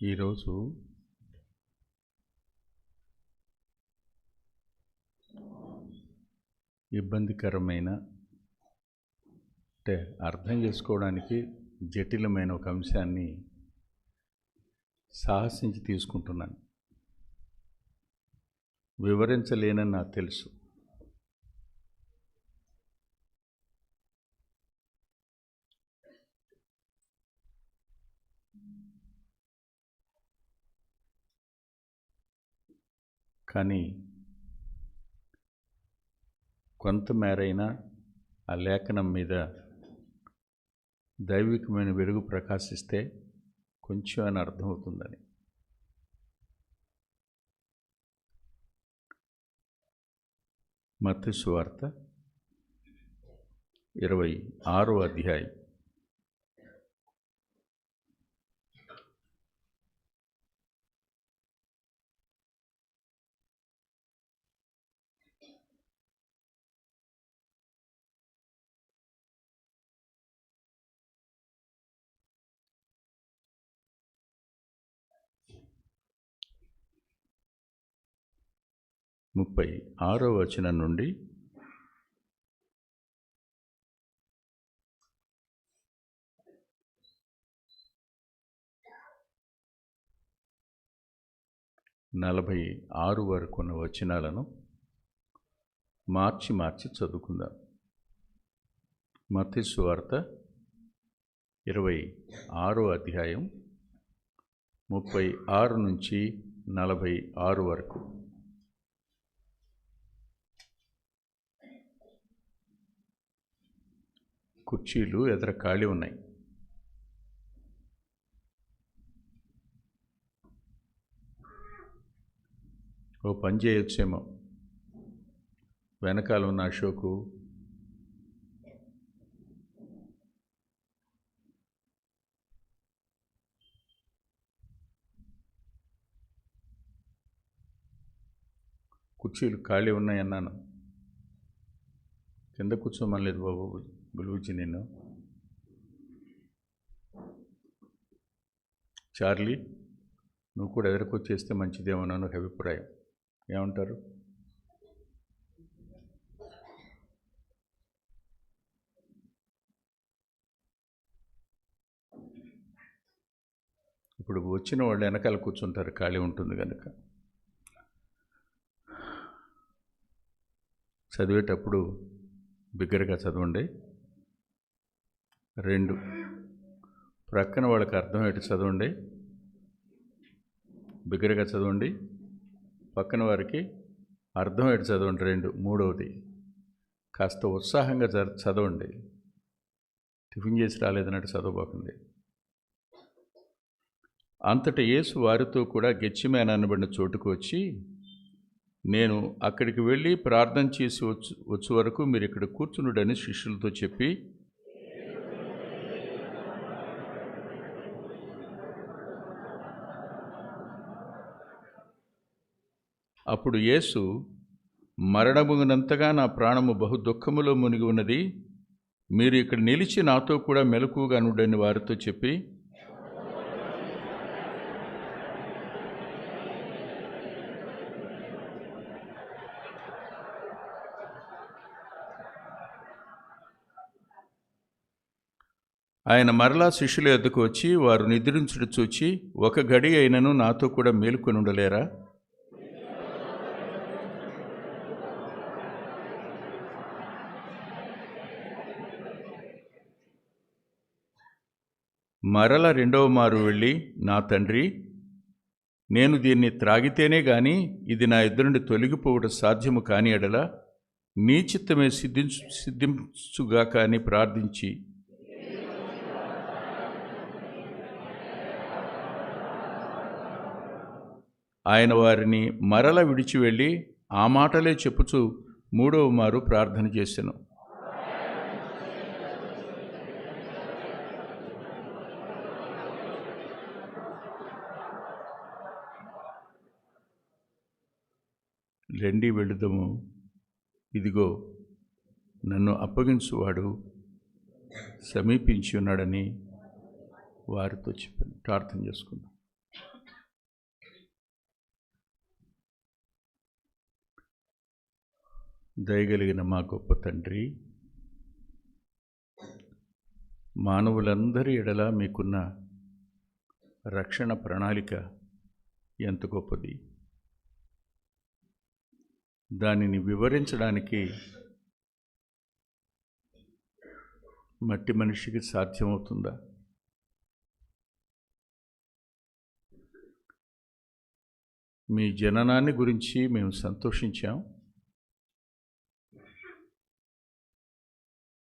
ఈరోజు ఇబ్బందికరమైన అంటే అర్థం చేసుకోవడానికి జటిలమైన ఒక అంశాన్ని సాహసించి తీసుకుంటున్నాను. వివరించలేనని నాకు తెలుసు. కానీ కొంతమేరైనా ఆ లేఖనం మీద దైవికమైన వెలుగు ప్రకాశిస్తే కొంచెం అని అర్థమవుతుందని. మత్తయి సువార్త 26వ అధ్యాయం 36వ వచనం నుండి 46 వరకు ఉన్న వచనాలను మార్చి చదువుకుందాం. మత్తయి సువార్త 26వ అధ్యాయం 36 నుంచి 46 వరకు. కుర్చీలు ఎదుర ఖాళీ ఉన్నాయి. ఓ పని చేయొచ్చేమో, వెనకాల ఉన్న అశోకు కుర్చీలు ఖాళీ ఉన్నాయన్నాను. కింద కూర్చోమనలేదు బాబు, గులువుచ్చి నేను. చార్లీ, నువ్వు కూడా ఎదురుకొచ్చేస్తే మంచిదేమో నాకు అభిప్రాయం. ఏమంటారు? ఇప్పుడు వచ్చిన వాళ్ళు వెనకాల కూర్చుంటారు, ఖాళీ ఉంటుంది కనుక. చదివేటప్పుడు బిగ్గరగా చదవండి. 2, ప్రక్కన వాళ్ళకి అర్థమయ్యేట్టు చదవండి. బిగ్గరగా చదవండి. పక్కన వారికి అర్థమయ్యేట్టు చదవండి. 2. మూడవది, కాస్త ఉత్సాహంగా చదవండి. టిఫిన్ చేసి రాలేదన్నట్టు చదవబోకండి. అంతటా యేసు వారితో కూడా గెత్సేమనే అనబడిన చోటుకు వచ్చి, నేను అక్కడికి వెళ్ళి ప్రార్థన చేసి వచ్చే వరకు మీరు ఇక్కడ కూర్చునుడని శిష్యులతో చెప్పి, అప్పుడు యేసు, మరణమునంతగా నా ప్రాణము బహు దుఃఖములో మునిగి ఉన్నది, మీరు ఇక్కడ నిలిచి నాతో కూడా మెలకువగా నుండని వారితో చెప్పి, ఆయన మరలా శిష్యుల యొద్దకు వచ్చి వారు నిద్రించుట చూచి, ఒక గడి అయినను నాతో కూడా మేలుకొని ఉండలేరా? మరల 2వ మారు వెళ్ళి, నా తండ్రి, నేను దీన్ని త్రాగితేనే గాని ఇది నా ఎదురు నుండి తొలగిపోవడం సాధ్యము కాని ఎడల నీ చిత్తమే సిద్ధించుగాక అని ప్రార్థించి, ఆయన వారిని మరల విడిచి వెళ్ళి ఆ మాటలే చెప్పుచూ 3వ మారు ప్రార్థన చేసెను. రెండి వెళుదము, ఇదిగో నన్ను అప్పగించువాడు సమీపించి ఉన్నాడని వారితో చెప్పాను. ప్రార్థన చేసుకుందాం. దయగలిగిన మా గొప్ప తండ్రి, మానవులందరి ఎడల మీకున్న రక్షణ ప్రణాళిక ఎంత గొప్పది. దానిని వివరించడానికి మట్టి మనిషికి సాధ్యమవుతుందా? మీ జననాన్ని గురించి మేము సంతోషించాం,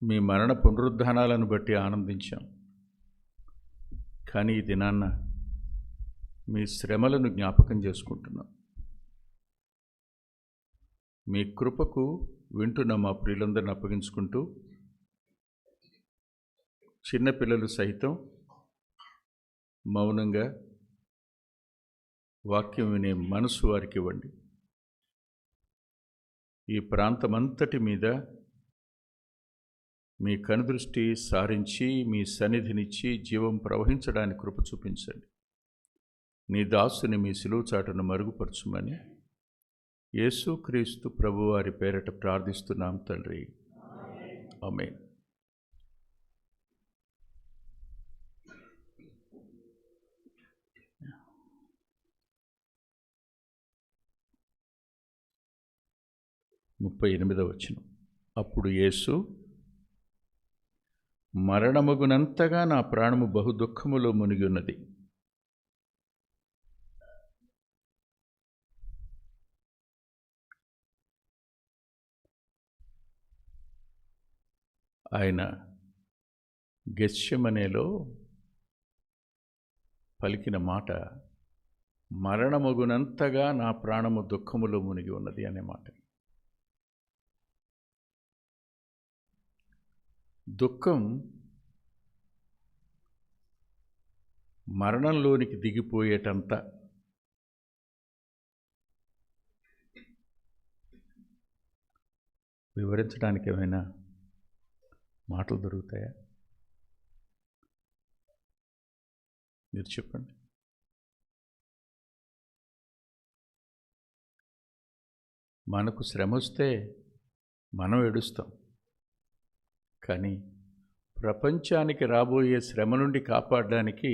మీ మరణ పునరుద్ధానాలను బట్టి ఆనందించాం. కానీ ఈ దినాన్న మీ శ్రమలను జ్ఞాపకం చేసుకుంటున్నాం. మీ కృపకు వింటున్న మా ప్రియులందరిని అప్పగించుకుంటూ, చిన్నపిల్లలు సైతం మౌనంగా వాక్యం వినే మనసు వారికి ఇవ్వండి. ఈ ప్రాంతమంతటి మీద మీ కనుదృష్టి సారించి మీ సన్నిధినిచ్చి జీవం ప్రవహించడానికి కృప చూపించండి. నీ దాసుని మీ సిలువ చాటును మరుగుపరచుమని యేసుక్రీస్తు ప్రభువారి పేరట ప్రార్థిస్తున్నాం తండ్రి, ఆమేన్. ముప్పై 38వ వచనం. అప్పుడు యేసు, మరణమగునంతగా నా ప్రాణము బహు దుఃఖములో మునిగి ఉన్నది. ఆయన గెత్సెమనేలో పలికిన మాట మరణమగునంతగా నా ప్రాణము దుఃఖములో మునిగి ఉన్నది అనే మాట. దుఃఖం మరణంలోనికి దిగిపోయేటంత వివరించడానికి ఏమైనా మాటలు దొరుకుతాయా? మీరు చెప్పండి. మనకు శ్రమ వస్తే మనం ఏడుస్తాం, కానీ ప్రపంచానికి రాబోయే శ్రమ నుండి కాపాడడానికి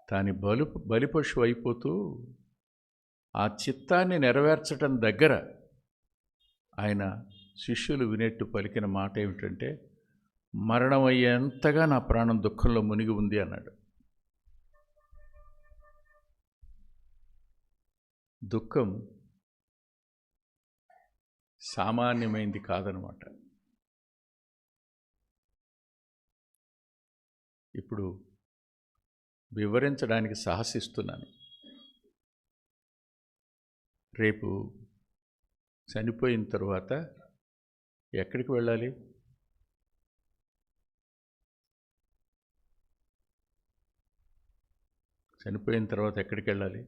తాను బలిపశువు అయిపోతూ ఆ చిత్తాన్ని నెరవేర్చటం దగ్గర ఆయన శిష్యులు వినేట్టు పలికిన మాట ఏమిటంటే, మరణం అయ్యేంతగా నా ప్రాణం దుఃఖంలో మునిగి ఉంది అన్నాడు. దుఃఖం సామాన్యమైంది కాదనమాట. ఇప్పుడు వివరించడానికి సాహసిస్తున్నాను. రేపు చనిపోయిన తర్వాత ఎక్కడికి వెళ్ళాలి? చనిపోయిన తర్వాత ఎక్కడికి వెళ్ళాలి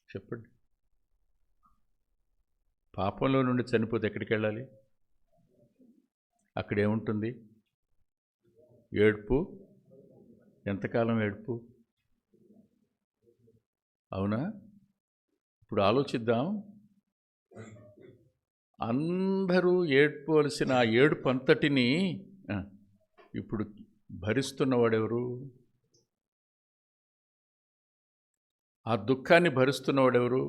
చెప్పండి. పాపంలో నుండి చనిపోతే ఎక్కడికి వెళ్ళాలి? అక్కడేముంటుంది? ఏడుపు. ఎంతకాలం ఏడుపు? అవునా? ఇప్పుడు ఆలోచిద్దాం. అందరూ ఏడ్పోవలసిన ఆ ఏడుపు అంతటినీ ఇప్పుడు భరిస్తున్నవాడెవరు? ఆ దుఃఖాన్ని భరిస్తున్నవాడెవరు?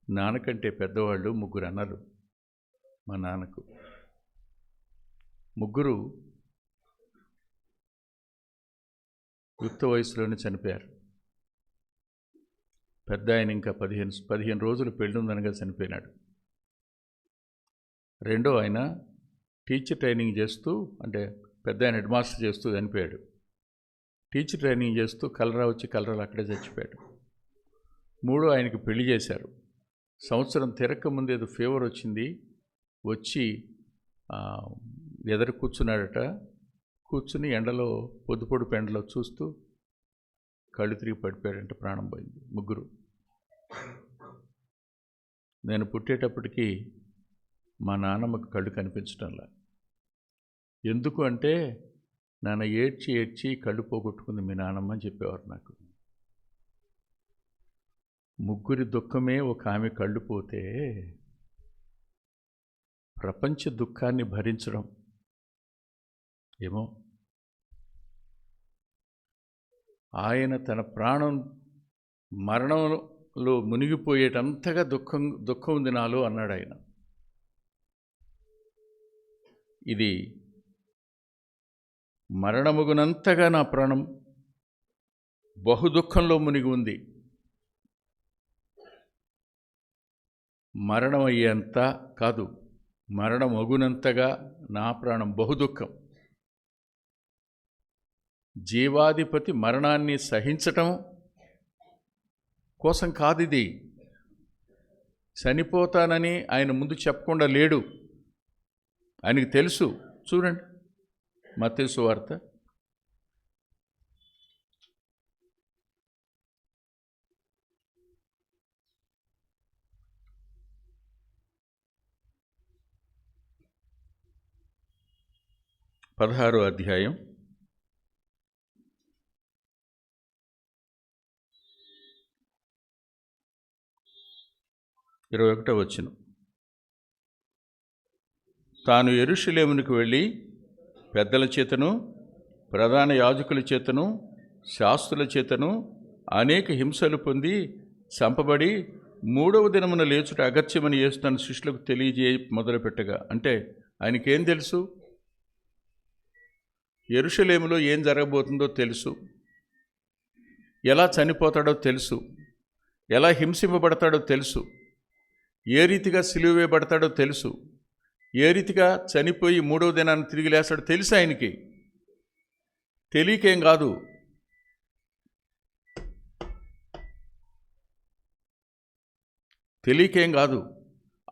నాన్నకంటే పెద్దవాళ్ళు ముగ్గురు అన్నారు. మా నాన్నకు ముగ్గురు యుక్త వయసులోనే చనిపోయారు. పెద్ద ఆయన ఇంకా 15 రోజులు పెళ్ళుందనగా చనిపోయినాడు. రెండో ఆయన టీచర్ ట్రైనింగ్ చేస్తూ, అంటే పెద్ద ఆయన హెడ్ మాస్టర్ చేస్తూ చనిపోయాడు. టీచర్ ట్రైనింగ్ చేస్తూ కలరా వచ్చి కలరాలు అక్కడే చచ్చిపోయాడు. మూడో ఆయనకి పెళ్లి చేశారు. సంవత్సరం తిరక్క ముందు ఏదో ఫీవర్ వచ్చింది, వచ్చి ఎదురు కూర్చున్నాడట. కూర్చుని ఎండలో పొద్దుపొడు పెండలో చూస్తూ కళ్ళు తిరిగి పడిపోయాడంటే ప్రాణం పోయింది. ముగ్గురు. నేను పుట్టేటప్పటికి మా నాన్నమ్మకు కళ్ళు కనిపించడంలా. ఎందుకు అంటే, నాన్న ఏడ్చి ఏడ్చి కళ్ళు పోగొట్టుకుంది మీ నాన్నమ్మ అని చెప్పేవారు నాకు. ముగ్గురి దుఃఖమే ఒక ఆమె కళ్ళు పోతే ప్రపంచ దుఃఖాన్ని భరించడం ఏమో. ఆయన తన ప్రాణం మరణంలో మునిగిపోయేటంతగా దుఃఖం ఉంది నాలో అన్నాడు ఆయన. ఇది మరణముగునంతగా నా ప్రాణం బహుదుఃఖంలో మునిగి ఉంది. మరణం అయ్యేంత కాదు, మరణమగునంతగా నా ప్రాణం బహుదుఃఖం. జీవాధిపతి మరణాన్ని సహించటం కోసం కాదు ఇది. చనిపోతానని ఆయన ముందు చెప్పకుండా లేడు, ఆయనకి తెలుసు. చూడండి మత్తయి సువార్త 16వ అధ్యాయం 21వ వచనం. తాను యెరూషలేమునకు వెళ్ళి పెద్దల చేతను ప్రధాన యాజకుల చేతను శాస్త్రుల చేతను అనేక హింసలు పొంది చంపబడి 3వ దినమున లేచుట అగత్యమని యేసు తన శిష్యులకు తెలియజేయ మొదలుపెట్టగా, అంటే ఆయనకేం తెలుసు? యెరూషలేములో ఏం జరగబోతుందో తెలుసు, ఎలా చనిపోతాడో తెలుసు, ఎలా హింసింపబడతాడో తెలుసు, ఏ రీతిగా సిలువ వేయబడతాడో తెలుసు, ఏ రీతిగా చనిపోయి 3వ దినాన్ని తిరిగి లేస్తాడో తెలుసు ఆయనకి. తెలియకేం కాదు, తెలియకేం కాదు,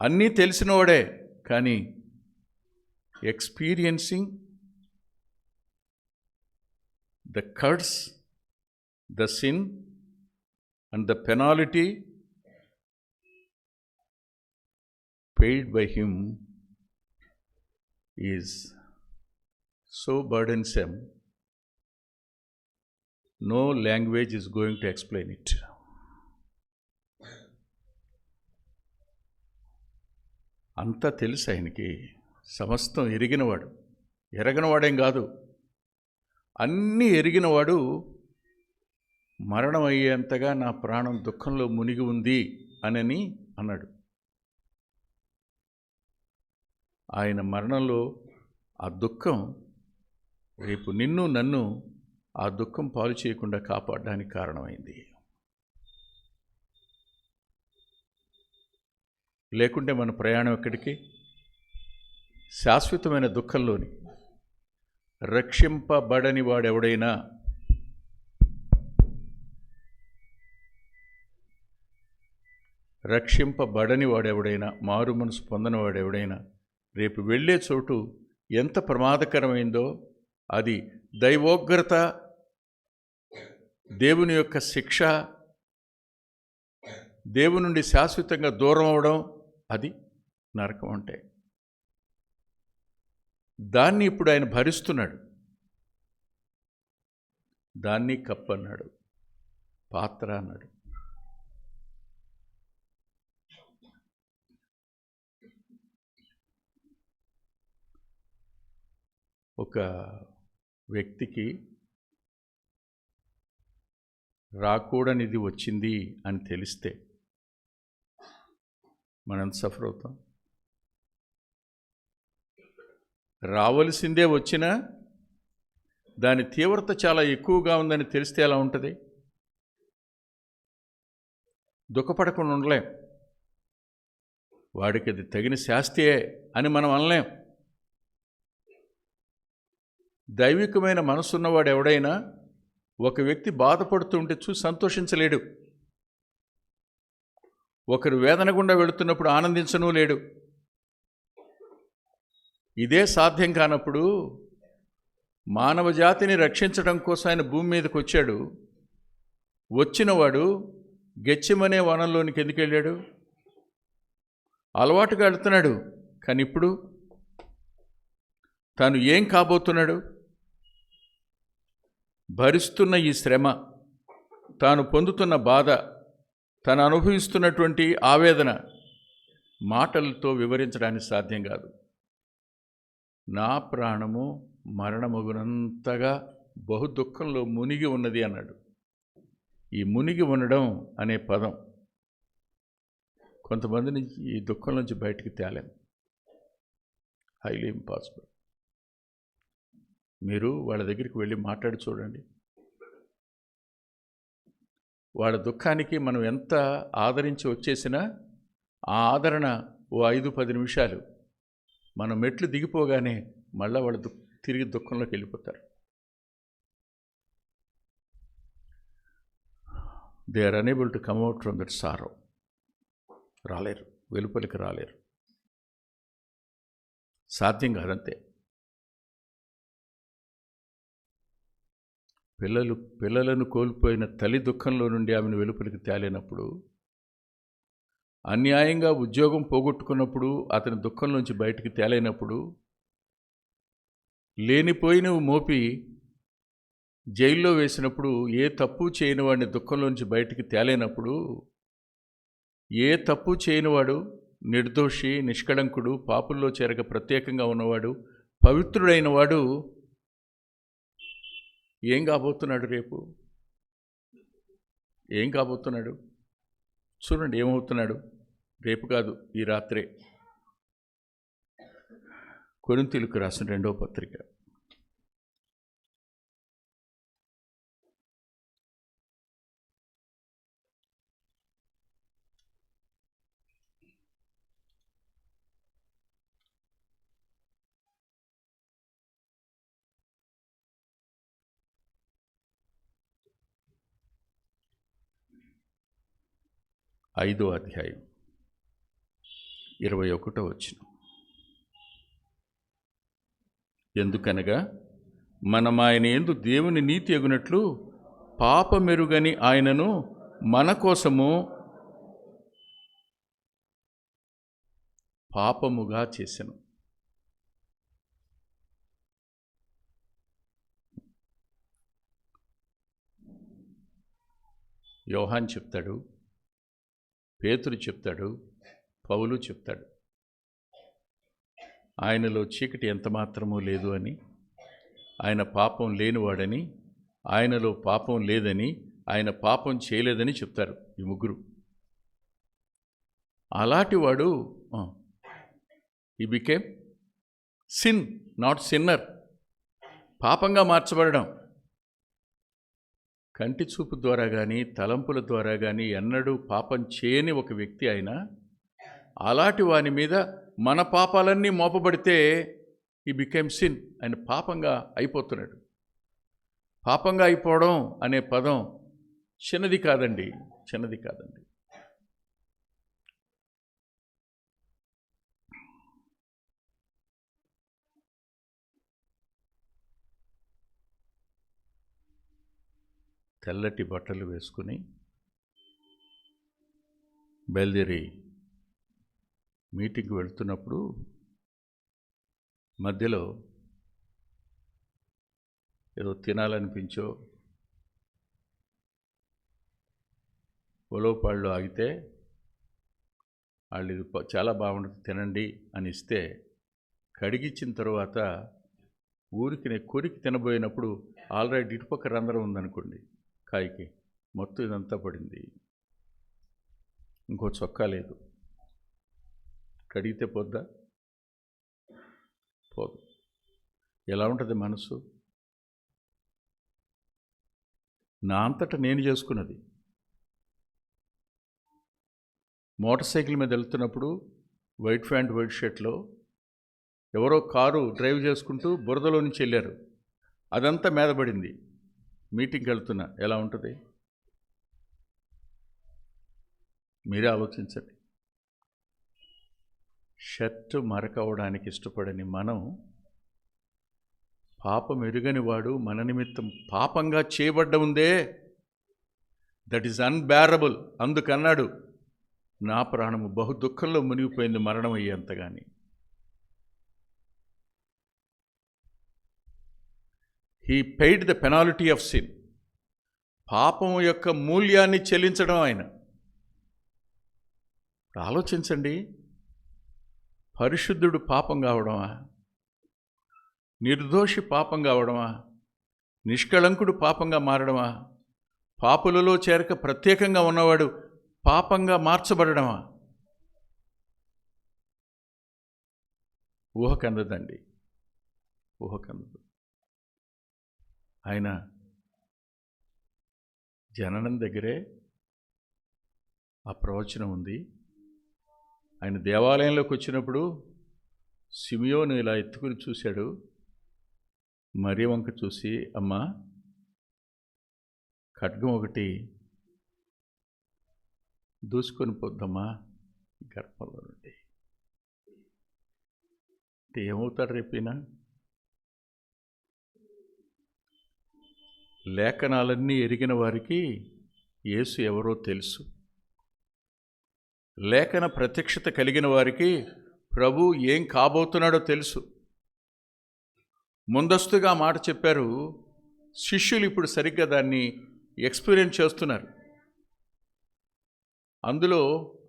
అన్నీ తెలిసినవాడే. కానీ experiencing the curse, the sin and the penalty paid by him is so burdensome, no language is going to explain it. అంతా తెలుసు ఆయనకి, సమస్తం ఎరిగినవాడు. ఎరగనవాడేం కాదు, అన్నీ ఎరిగినవాడు. మరణం అయ్యేంతగా నా ప్రాణం దుఃఖంలో మునిగి ఉంది అని అన్నాడు. ఆయన మరణంలో ఆ దుఃఖం రేపు నిన్ను నన్ను ఆ దుఃఖం పాలు చేయకుండా కాపాడడానికి కారణమైంది. లేకుంటే మన ప్రయాణం ఎక్కడికి? శాశ్వతమైన దుఃఖంలోని. రక్షింపబడని వాడెవడైనా, మారు మనసు పొందని వాడెవడైనా రేపు వెళ్ళే చోటు ఎంత ప్రమాదకరమైందో, అది దైవోగ్రత, దేవుని యొక్క శిక్ష, దేవుని నుండి శాశ్వతంగా దూరం అవడం, అది నరకం. అంటే దాన్ని ఇప్పుడు ఆయన భరిస్తున్నాడు. దాన్ని కప్పన్నాడు, పాత్ర అన్నాడు. ఒక వ్యక్తికి రాకూడనిది వచ్చింది అని తెలిస్తే మనం సఫర్ అవుతాం. రావలసిందే వచ్చినా దాని తీవ్రత చాలా ఎక్కువగా ఉందని తెలిస్తే ఎలా ఉంటుంది? దుఃఖపడకుండా ఉండలేం. వాడికి అది తగిన శాస్తియే అని మనం అనలేం. దైవికమైన మనసున్నవాడు ఎవడైనా ఒక వ్యక్తి బాధపడుతుంటే చూసి సంతోషించలేడు. ఒకరు వేదన గుండా వెళుతున్నప్పుడు ఆనందించను లేడు. ఇదే సాధ్యం కానప్పుడు మానవ జాతిని రక్షించడం కోసం ఆయన భూమి మీదకి వచ్చాడు. వచ్చినవాడు గెత్సేమనే వనంలోనికి ఎందుకు వెళ్ళాడు? అలవాటుగా వెళుతున్నాడు. కానీ ఇప్పుడు తాను ఏం కాబోతున్నాడు? భరిస్తున్న ఈ శ్రమ, తాను పొందుతున్న బాధ, తను అనుభవిస్తున్నటువంటి ఆవేదన మాటలతో వివరించడానికి సాధ్యం కాదు. నా ప్రాణము మరణమగునంతగా బహు దుఃఖంలో మునిగి ఉన్నది అన్నాడు. ఈ మునిగి ఉండడం అనే పదం కొంతమంది నుంచి ఈ దుఃఖం నుంచి బయటికి తేలేము. Highly impossible. మీరు వాళ్ళ దగ్గరికి వెళ్ళి మాట్లాడి చూడండి. వాళ్ళ దుఃఖానికి మనం ఎంత ఆదరించి వచ్చేసినా ఆ ఆదరణ ఓ 5-10 నిమిషాలు మనం మెట్లు దిగిపోగానే మళ్ళీ వాళ్ళు తిరిగి దుఃఖంలోకి వెళ్ళిపోతారు. They are unable to come out from that sorrow. రాలేరు, వెలుపలికి రాలేరు, సాధ్యం కాదంతే. పిల్లలను కోల్పోయిన తల్లి దుఃఖంలో నుండి ఆమెను వెలుపలికి తేలేనప్పుడు, అన్యాయంగా ఉద్యోగం పోగొట్టుకున్నప్పుడు అతని దుఃఖంలోంచి బయటికి తేలేనప్పుడు, లేనిపోయినవి మోపి జైల్లో వేసినప్పుడు, ఏ తప్పు చేయని వాడిని దుఃఖంలోంచి బయటికి తేలేనప్పుడు, ఏ తప్పు చేయనివాడు నిర్దోషి, నిష్కళంకుడు, పాపుల్లో చేరక ప్రత్యేకంగా ఉన్నవాడు, పవిత్రుడైన వాడు ఏం కాబోతున్నాడు? రేపు ఏం కాబోతున్నాడు? చూడండి ఏమవుతున్నాడు. రేపు కాదు, ఈ రాత్రే. కొరింథీయులకు రాసిన 2వ పత్రిక 5వ అధ్యాయం 21వ వచనం. ఎందుకనగా మనం ఆయన యందు దేవుని నీతి అగునట్లు పాపమెరుగని ఆయనను మన కోసము పాపముగా చేసెను. యోహాన్ చెప్తాడు, పేతురు చెప్తాడు, పౌలు చెప్తాడు, ఆయనలో చీకటి ఎంత మాత్రమూ లేదు అని, ఆయన పాపం లేనివాడని, ఆయనలో పాపం లేదని, ఆయన పాపం చేయలేదని చెప్తారు ఈ ముగ్గురు. అలాంటివాడు he became sin, not sinner. పాపంగా మార్చబడడం కంటి చూపు ద్వారా కానీ తలంపుల ద్వారా కానీ ఎన్నడూ పాపం చేయని ఒక వ్యక్తి అయినా, అలాంటి వాని మీద మన పాపాలన్నీ మోపబడితే ఈ బికేమ్ సిన్. ఆయన పాపంగా అయిపోతున్నాడు. పాపంగా అయిపోవడం అనే పదం చిన్నది కాదండి, చిన్నది కాదండి. తెల్లటి బట్టలు వేసుకుని బయలుదేరి మీటింగ్కి వెళ్తున్నప్పుడు మధ్యలో ఏదో తినాలనిపించో ఉలవపాళ్ళు ఆగితే వాళ్ళు ఇది చాలా బాగుంటుంది తినండి అని ఇస్తే, కడిగిచ్చిన తర్వాత కొరికి తినబోయినప్పుడు ఆల్రెడీ ఇటుపక్క రంధ్రం ఉందనుకోండి, కాయకి మొత్తం ఇదంతా పడింది, ఇంకో చొక్కా లేదు, కడిగితే పోద్దా? పోదు. ఎలా ఉంటుంది మనసు? నా అంతటా నేను చేసుకున్నది. మోటార్ సైకిల్ మీద వెళ్తున్నప్పుడు వైట్ ప్యాంట్ వైట్ షర్ట్లో ఎవరో కారు డ్రైవ్ చేసుకుంటూ బురదలో నుంచి వెళ్ళారు, అదంతా మీద పడింది. మీటింగ్కి వెళ్తున్నా ఎలా ఉంటుంది? మీరే ఆలోచించండి. షర్టు మరకవడానికి ఇష్టపడని మనం, పాపం ఎరుగని వాడు మన నిమిత్తం పాపంగా చేయబడ్డ ఉందే, దట్ ఈజ్ అన్బేరబుల్. అందుకన్నాడు, నా ప్రాణము బహు దుఃఖంలో మునిగిపోయింది మరణం అయ్యేంతగాని. He paid the penalty of sin. పాపం యొక్క మూల్యాన్ని చెల్లించడం ఆయన. ఆలోచించండి. పరిశుద్ధుడు పాపం కావడమా? నిర్దోషి పాపం కావడమా? నిష్కళంకుడు పాపంగా మారడమా? పాపులలో చేరక ప్రత్యేకంగా ఉన్నవాడు పాపంగా మార్చబడడమా? ఊహకందదండి, ఊహకందదు. ఆయన జననం దగ్గరే ఆ ప్రవచనం ఉంది. ఆయన దేవాలయంలోకి వచ్చినప్పుడు సిమియోను ఇలా ఎత్తుకుని చూశాడు. మరియ వంక చూసి, అమ్మా, ఖడ్గం ఒకటి దూసుకొని పోద్దమ్మా గర్భంలో నుండి. అంటే ఏమవుతాడు రేపైనా? లేఖనాలన్నీ ఎరిగిన వారికి యేసు ఎవరో తెలుసు. లేఖన ప్రత్యక్షత కలిగిన వారికి ప్రభు ఏం కాబోతున్నాడో తెలుసు. ముందస్తుగా మాట చెప్పారు. శిష్యులు ఇప్పుడు సరిగ్గా దాన్ని ఎక్స్పీరియన్స్ చేస్తున్నారు. అందులో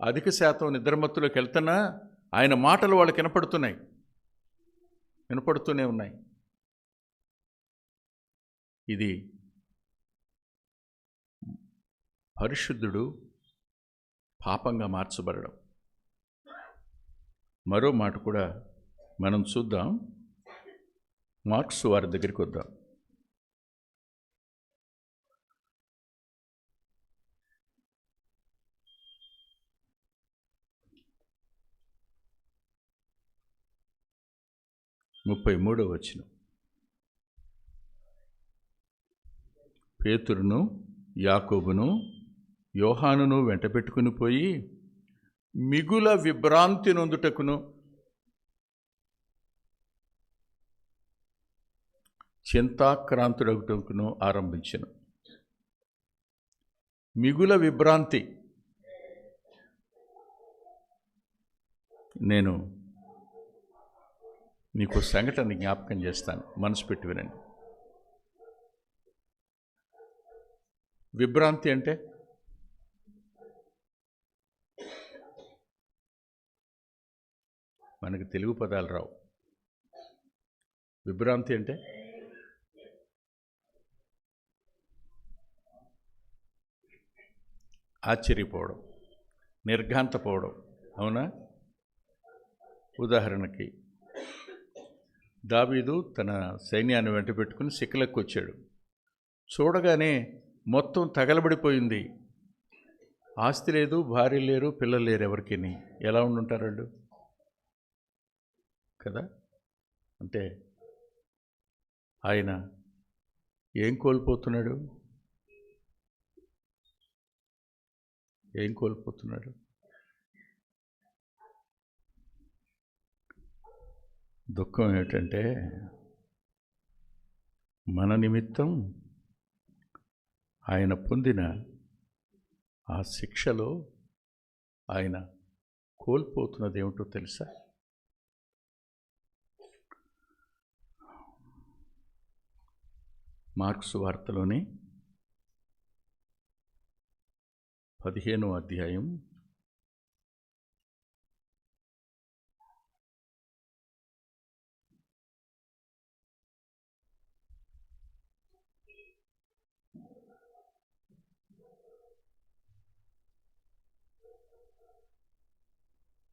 అధిక శాతం నిద్రమత్తులోకి వెళ్తున్నా ఆయన మాటలు వాళ్ళకి వినపడుతూనే ఉన్నాయి. ఇది పరిశుద్ధుడు పాపంగా మార్చబడడం. మరో మాట కూడా మనం చూద్దాం. మార్క్స్ వారి దగ్గరికి వద్దాం. ముప్పై 33వ వచనం. పేతురును, యాకోబును, యోహానును వెంటబెట్టుకుని పోయి మిగుల విభ్రాంతి నొందుటకును చింతాక్రాంతుడగుటకును ఆరంభించెను. మిగుల విభ్రాంతి. నేను నీకు సంఘటన జ్ఞాపకం చేస్తాను, మనసు పెట్టి వినండి. విభ్రాంతి అంటే మనకు తెలుగు పదాలు రావు. విభ్రాంతి అంటే ఆశ్చర్యపోవడం, నిర్ఘాంతపోవడం. అవునా? ఉదాహరణకి దావీదు తన సైన్యాన్ని వెంట పెట్టుకుని సిక్లగ్కు వచ్చాడు. చూడగానే మొత్తం తగలబడిపోయింది. ఆస్తి లేదు, భార్య లేరు, పిల్లలు లేరు ఎవరికి. ఎలా ఉండుంటారు వాళ్ళు కదా? అంటే ఆయన ఏం కోల్పోతున్నాడు? దుఃఖం ఏమిటంటే మన నిమిత్తం ఆయన పొందిన ఆ శిక్షలో ఆయన కోల్పోతున్నది ఏమిటో తెలుసా? మార్క్స్ వార్తలోని 15వ అధ్యాయం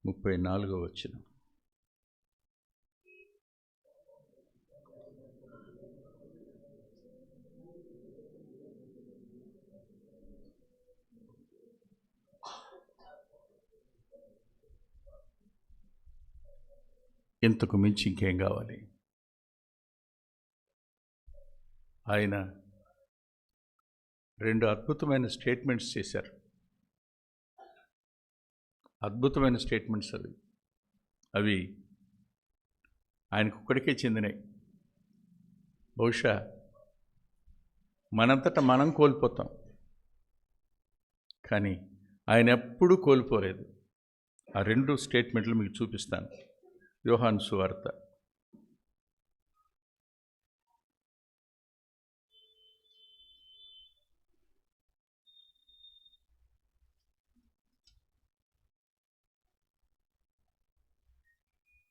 34వ వచనం. ఇంతకు మించి ఇంకేం కావాలి? ఆయన 2 అద్భుతమైన స్టేట్మెంట్స్ చేశారు. అద్భుతమైన స్టేట్మెంట్స్ అవి ఆయనకు ఒక్కడికే చెందినాయి. బహుశా మనంతటా మనం కోల్పోతాం, కానీ ఆయన ఎప్పుడూ కోల్పోలేదు. ఆ 2 స్టేట్మెంట్లు మీకు చూపిస్తాను. యోహాను సువార్త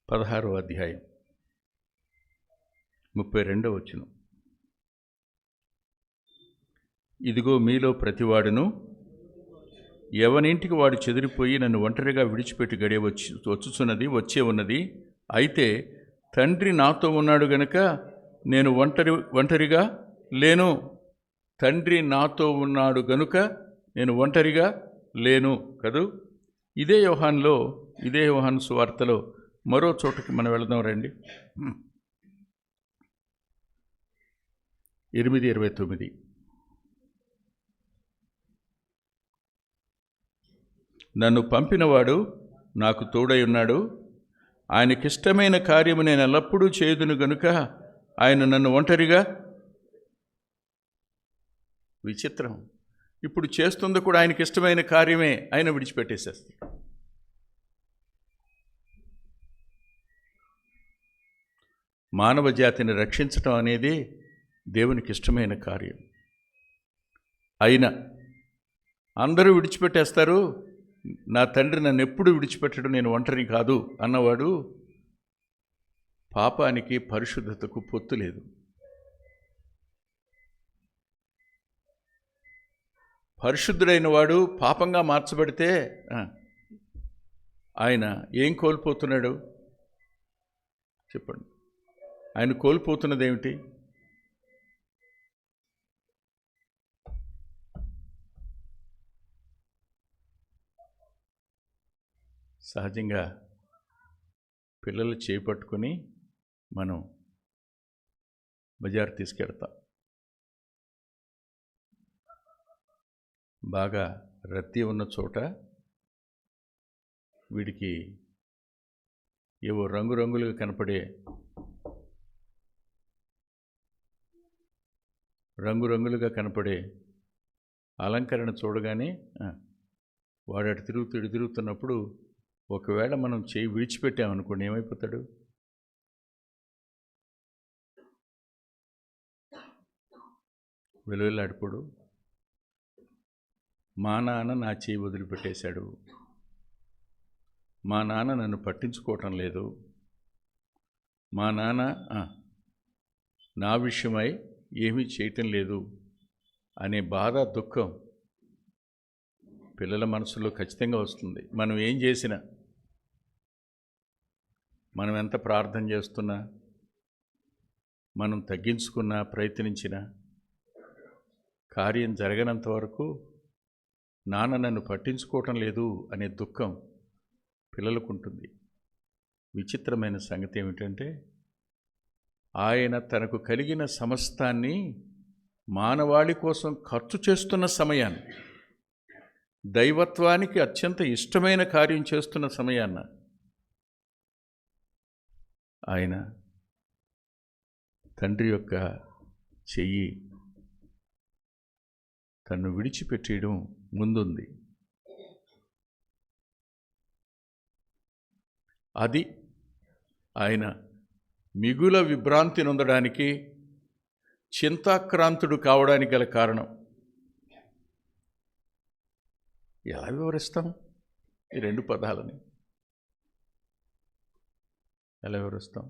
16వ అధ్యాయం 32వ వచనం. ఇదిగో మీలో ప్రతివాడును ఎవనింటికి వాడు చెదిరిపోయి నన్ను ఒంటరిగా విడిచిపెట్టి గడియ వచ్చే ఉన్నది. అయితే తండ్రి నాతో ఉన్నాడు గనుక నేను ఒంటరిగా లేను. తండ్రి నాతో ఉన్నాడు గనుక నేను ఒంటరిగా లేను కదూ. ఇదే యోహాను సువార్తలో మరో చోటకి మనం వెళదాం రండి. 8:29. నన్ను పంపినవాడు నాకు తోడై ఉన్నాడు. ఆయనకిష్టమైన కార్యము నేను ఎల్లప్పుడూ చేయుదును గనుక ఆయన నన్ను ఒంటరిగా. విచిత్రం. ఇప్పుడు చేస్తుంది కూడా ఆయనకి ఇష్టమైన కార్యమే. ఆయన విడిచిపెట్టేసేస్తాడు. మానవ జాతిని రక్షించటం అనేది దేవునికి ఇష్టమైన కార్యం. అయినా అందరూ విడిచిపెట్టేస్తారు. నా తండ్రి నన్ను ఎప్పుడు విడిచిపెట్టడు, నేను ఒంటరి కాదు అన్నవాడు పాపానికి పరిశుద్ధతకు పొత్తు లేదు. పరిశుద్ధుడైన వాడు పాపంగా మార్చబడితే ఆయన ఏం కోల్పోతున్నాడు చెప్పండి? ఆయన కోల్పోతున్నది ఏమిటి? సహజంగా పిల్లలు చేపట్టుకొని మనం బజారు తీసుకెళ్తాం. బాగా రద్దీ ఉన్న చోట వీడికి ఏవో రంగురంగులుగా కనపడే అలంకరణ చూడగానే వాడు అటు తిరుగుతున్నప్పుడు ఒకవేళ మనం చేయి విడిచిపెట్టామనుకోండి, ఏమైపోతాడు? వెలువెల్లాడిపోడు. మా నాన్న నా చేయి వదిలిపెట్టేశాడు, మా నాన్న నన్ను పట్టించుకోవటం లేదు, మా నాన్న నా విషయమై ఏమీ చేయటం లేదు అనే బాధ, దుఃఖం పిల్లల మనసులో ఖచ్చితంగా వస్తుంది. మనం ఏం చేసినా, మనం ఎంత ప్రార్థన చేస్తున్నా, మనం తగ్గించుకున్నా, ప్రయత్నించినా కార్యం జరగనంత వరకు నాన్న నన్ను పట్టించుకోవటం లేదు అనే దుఃఖం పిల్లలకు ఉంటుంది. విచిత్రమైన సంగతి ఏమిటంటే, ఆయన తనకు కలిగిన సమస్తాన్ని మానవాళి కోసం ఖర్చు చేస్తున్న సమయాన్ని, దైవత్వానికి అత్యంత ఇష్టమైన కార్యం చేస్తున్న సమయాన్న ఆయన తండ్రి యొక్క చెయ్యి తన్ను విడిచిపెట్టేయడం ముందుంది. అది ఆయన మిగుల విభ్రాంతి నొందడానికి, చింతాక్రాంతుడు కావడానికి గల కారణం. ఎలా వివరిస్తాం ఈ రెండు పదాలని? ఎలా వివరిస్తాం?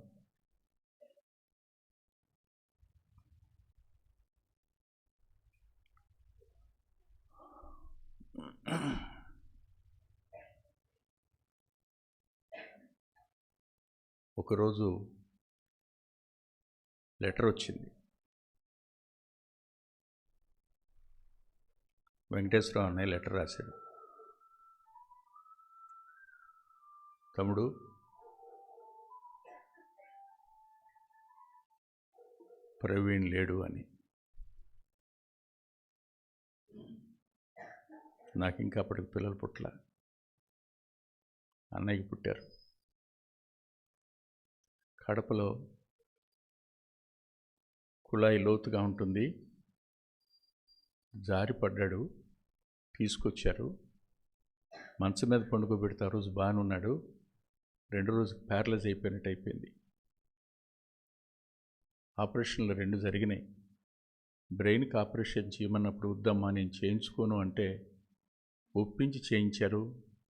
ఒకరోజు లెటర్ వచ్చింది. వెంకటేశ్వరరావు అన్నయ్య లెటర్ రాశాడు. తమ్ముడు, ప్రవీణ్ లేడు అని. నాకు ఇంకా అప్పటికి పిల్లలు పుట్టల, అన్నయ్యకి పుట్టారు. కడపలో కుళాయి లోతుగా ఉంటుంది, జారిపడ్డాడు, తీసుకొచ్చారు, మంచం మీద పండుకోబెడితే ఆ రోజు బాగానే ఉన్నాడు. 2 రోజులు ప్యారలైజ్ అయిపోయినట్టు అయిపోయింది. ఆపరేషన్లు 2 జరిగినాయి. బ్రెయిన్కి ఆపరేషన్ చేయమన్నప్పుడు వద్దమ్మా నేను చేయించుకోను అంటే ఒప్పించి చేయించారు.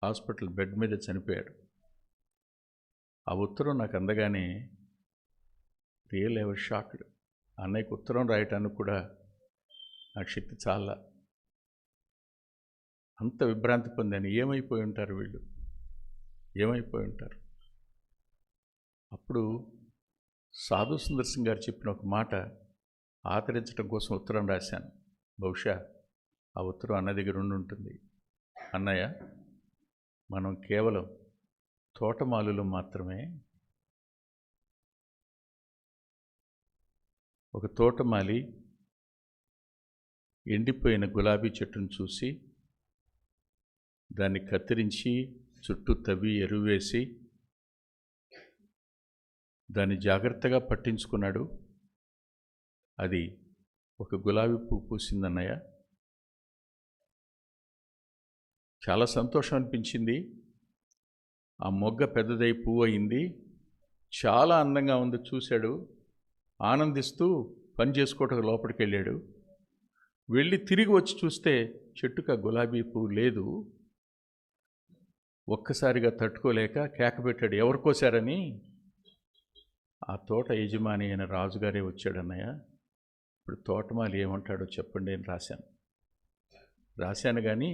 హాస్పిటల్ బెడ్ మీద చనిపోయాడు. ఆ ఉత్తరం నాకు అందగానే రియల్ ఎవర్ షాక్డ్. అన్నయ్యకు ఉత్తరం రాయటానికి కూడా నాకు శక్తి చాలా. అంత విభ్రాంతి పొందాను. ఏమైపోయి ఉంటారు వీళ్ళు, ఏమైపోయి ఉంటారు. అప్పుడు సాధు సుందర్ సింగ్ గారు చెప్పిన ఒక మాట ఆచరించడం కోసం ఉత్తరం రాశాను. బహుశా ఆ ఉత్తరం అన్న దగ్గర ఉండి ఉంటుంది. అన్నయ్య, మనం కేవలం తోటమాలులు మాత్రమే. ఒక తోటమాలి ఎండిపోయిన గులాబీ చెట్టును చూసి దాన్ని కత్తిరించి చుట్టూ తవ్వి ఎరువేసి దాన్ని జాగ్రత్తగా పట్టించుకున్నాడు. అది ఒక గులాబీ పువ్వు పూసిందన్నయ్య. చాలా సంతోషం అనిపించింది. ఆ మొగ్గ పెద్దదై పువ్వు అయింది. చాలా అందంగా ఉంది. చూశాడు, ఆనందిస్తూ పని చేసుకోవటం లోపలికి వెళ్ళాడు. వెళ్ళి తిరిగి వచ్చి చూస్తే చెట్టుకు ఆ గులాబీ పువ్వు లేదు. ఒక్కసారిగా తట్టుకోలేక కేక పెట్టాడు, ఎవరు కోసారని. ఆ తోట యజమాని అయిన రాజుగారే వచ్చాడన్నయ్య. ఇప్పుడు తోటమాలి ఏమంటాడో చెప్పండి అని రాశాను కానీ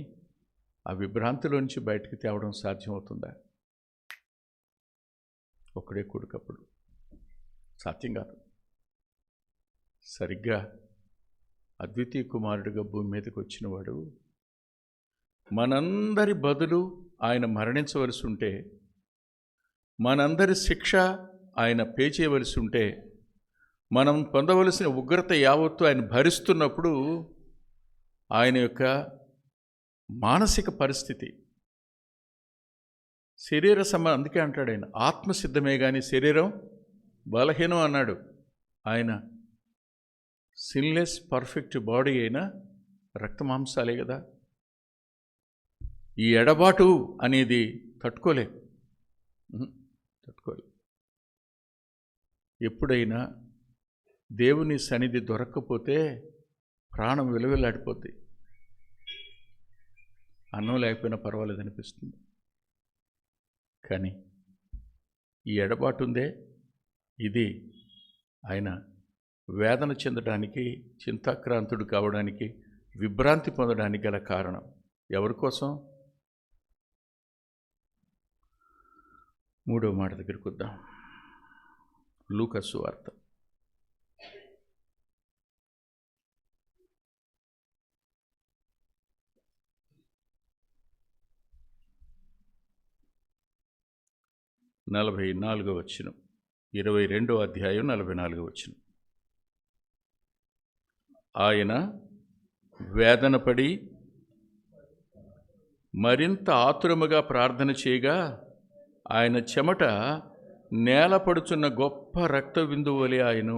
ఆ విభ్రాంతిలోంచి బయటికి తేవడం సాధ్యమవుతుందా? ఒక్కడే కొడుకప్పుడు సాధ్యం కాదు. సరిగ్గా అద్వితీయ కుమారుడిగా భూమి మీదకి వచ్చినవాడు మనందరి బదులు ఆయన మరణించవలసి ఉంటే, మనందరి శిక్ష ఆయన పే చేయవలసి ఉంటే, మనం పొందవలసిన ఉగ్రత యావత్తు ఆయన భరిస్తున్నప్పుడు ఆయన యొక్క మానసిక పరిస్థితి, శరీర అందుకే అంటాడు ఆయన, ఆత్మసిద్ధమే కానీ శరీరం బలహీనం అన్నాడు. ఆయన సిన్లెస్ పర్ఫెక్ట్ బాడీ అయిన రక్తమాంసాలే కదా. ఈ ఎడబాటు అనేది తట్టుకోలే. ఎప్పుడైనా దేవుని సన్నిధి దొరక్కపోతే ప్రాణం విలువలాడిపోద్ది. అన్నం లేకపోయినా పర్వాలేదు అనిపిస్తుంది. కానీ ఈ ఎడబాటు ఉందే, ఇది ఆయన వేదన చెందడానికి, చింతాక్రాంతుడు కావడానికి, విభ్రాంతి పొందడానికి గల కారణం. ఎవరి కోసం? మూడవ మాట దగ్గరికి వద్దాం. లూకా సువార్త 44వ వచనం, 22వ అధ్యాయం 44వ వచనం. ఆయన వేదనపడి మరింత ఆతురముగా ప్రార్థన చేయగా ఆయన చెమట నేలపడుచున్న గొప్ప రక్త బిందువు వలె ఆయను.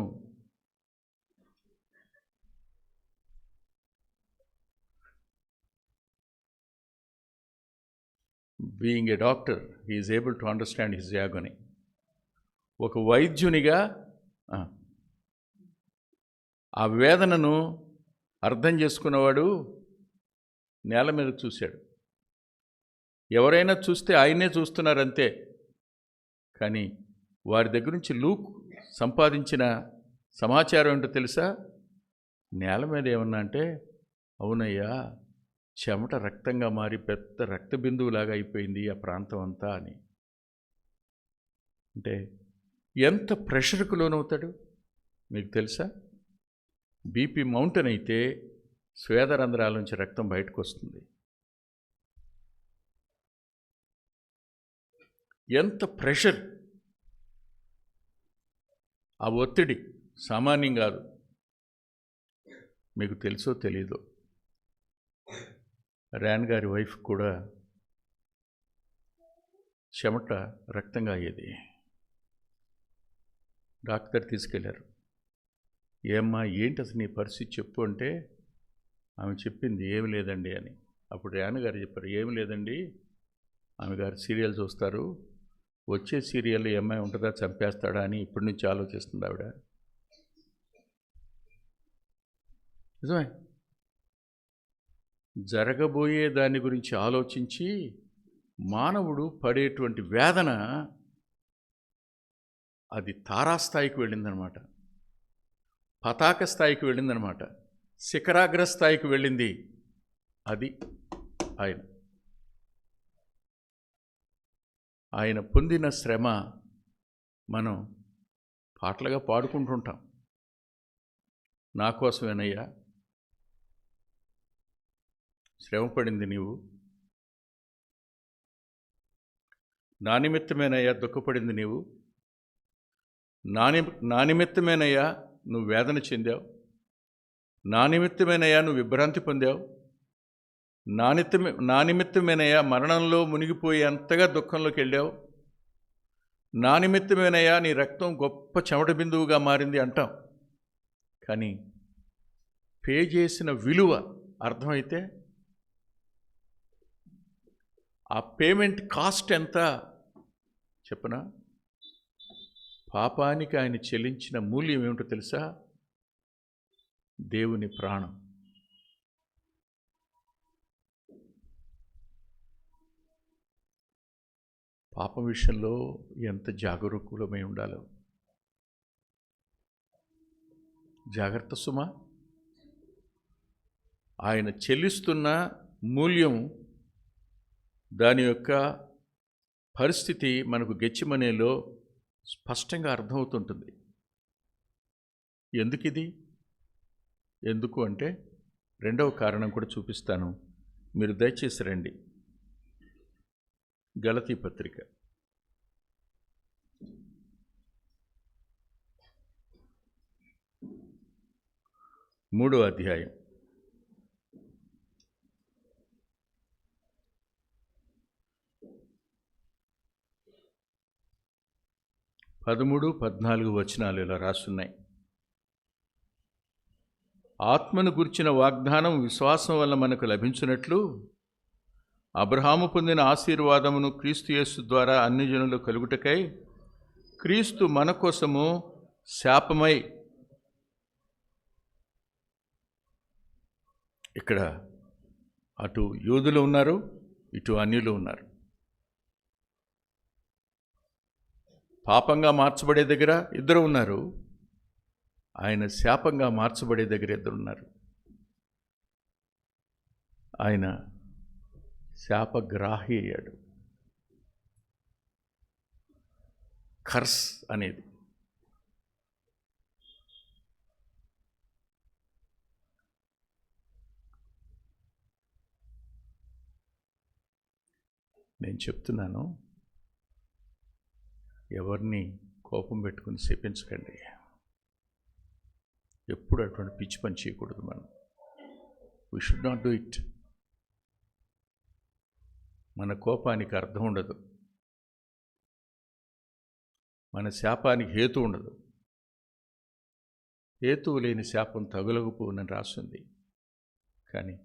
Being a doctor, he is able to understand his agony. ఒక వైద్యునిగా ఆ వేదనను అర్థం చేసుకున్నవాడు నేల మీద చూశాడు. ఎవరైనా చూస్తే ఆయనే చూస్తున్నారంతే. కానీ వారి దగ్గర నుంచి లూక్ సంపాదించిన సమాచారం ఏంటో తెలుసా? నేల మీద ఏమన్నా అంటే, అవునయ్యా, చెమట రక్తంగా మారి పెద్ద రక్త బిందువులాగా అయిపోయింది ఆ ప్రాంతం అంతా అని. అంటే ఎంత ప్రెషర్కు లోనవుతాడు మీకు తెలుసా? బీపీ మౌంటైన్ అయితే స్వేదరంధ్రాల నుంచి రక్తం బయటకు వస్తుంది. ఎంత ప్రెషర్, ఆ ఒత్తిడి సామాన్యం కాదు. మీకు తెలుసో తెలీదో, ర్యాన్ గారి వైఫ్ కూడా చెమట రక్తంగా అయ్యేది. డాక్టర్ తీసుకెళ్లారు. ఏమ్మా ఏంటి అసలు నీ పరిస్థితి చెప్పు అంటే ఆమె చెప్పింది ఏమి లేదండి అని. అప్పుడు ర్యాన్ గారు చెప్పారు, ఏమి లేదండి, ఆమె గారు సీరియల్ చూస్తారు, వచ్చే సీరియల్లో ఏమై ఉంటుందా, చంపేస్తాడా అని ఇప్పటి నుంచి ఆలోచిస్తుంది ఆవిడ. నిజమే, జరగబోయే దాని గురించి ఆలోచించి మానవుడు పడేటువంటి వేదన అది తారాస్థాయికి వెళ్ళిందనమాట, పతాక స్థాయికి వెళ్ళిందనమాట, శిఖరాగ్ర స్థాయికి వెళ్ళింది. అది ఆయన పొందిన శ్రమ మనం పాటలుగా పాడుకుంటుంటాం. నా కోసమేనయ్యా శ్రమ పడింది నీవు, నా నిమిత్తమేనయ్యా దుఃఖపడింది నీవు, నా నిమిత్తమేనయ్యా నువ్వు వేదన చెందావు, నా నిమిత్తమేనయ్యా నువ్వు విభ్రాంతి పొందావు, నా నిమిత్తమేనయ్యా మరణంలో మునిగిపోయి అంతగా దుఃఖంలోకి వెళ్ళావు, నా నిమిత్తమేనయ్యా నీ రక్తం గొప్ప చెమట బిందువుగా మారింది అంటాం. కానీ పే చేసిన విలువ అర్థమైతే ఆ పేమెంట్ కాస్ట్ ఎంత చెప్పనా? పాపానికి ఆయన చెల్లించిన మూల్యం ఏమిటో తెలుసా? దేవుని ప్రాణం. పాపం విషయంలో ఎంత జాగరూకులమై ఉండాలో. జాగ్రత్త సుమా. ఆయన చెల్లిస్తున్న మూల్యం, దాని యొక్క పరిస్థితి మనకు గెత్సేమనేలో స్పష్టంగా అర్థమవుతుంటుంది. ఎందుకు అంటే రెండవ కారణం కూడా చూపిస్తాను, మీరు దయచేసి రండి. గలతీ పత్రిక 3వ అధ్యాయం 13-14 వచనాలు ఇలా రాసున్నాయి. ఆత్మను గుర్చిన వాగ్దానం విశ్వాసం వల్ల మనకు లభించినట్లు అబ్రహాము పొందిన ఆశీర్వాదమును క్రీస్తు యేసు ద్వారా అన్ని జనులు కలుగుటకై క్రీస్తు మన కోసము శాపమై, ఇక్కడ అటు యూదులు ఉన్నారు, ఇటు అన్యులు ఉన్నారు. పాపంగా మార్చబడే దగ్గర ఇద్దరు ఉన్నారు, ఆయన శాపంగా మార్చబడే దగ్గర ఇద్దరు ఉన్నారు. ఆయన శాపగ్రాహి అయ్యాడు. కర్స్ అనేది నేను చెప్తున్నాను, ఎవరిని కోపం పెట్టుకుని శపించకండి. ఎప్పుడు అటువంటి పిచ్చి పని చేయకూడదు. మనం we should not do it. మన కోపానికి అర్థం ఉండదు, మన శాపానికి హేతు ఉండదు. హేతువు లేని శాపం తగులకపోనని రాస్తుంది, కానీ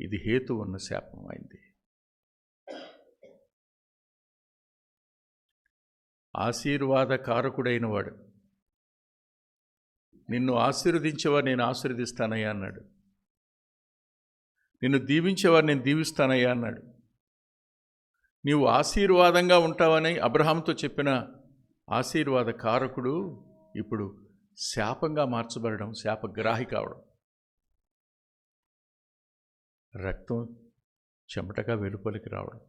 ఇది హేతు ఉన్న శాపం అయింది. ఆశీర్వాదకారకుడైన వాడు, నిన్ను ఆశీర్వదించేవారు నేను ఆశీర్వదిస్తానయ్యా అన్నాడు, నిన్ను దీవించేవారు నేను దీవిస్తానయ్యా అన్నాడు. నీవు ఆశీర్వాదంగా ఉంటావని అబ్రహాంతో చెప్పిన ఆశీర్వాదకారకుడు ఇప్పుడు శాపంగా మార్చబడడం, శాపగ్రాహి కావడం. రక్తం చెమటగా వెలుపలికి రావడం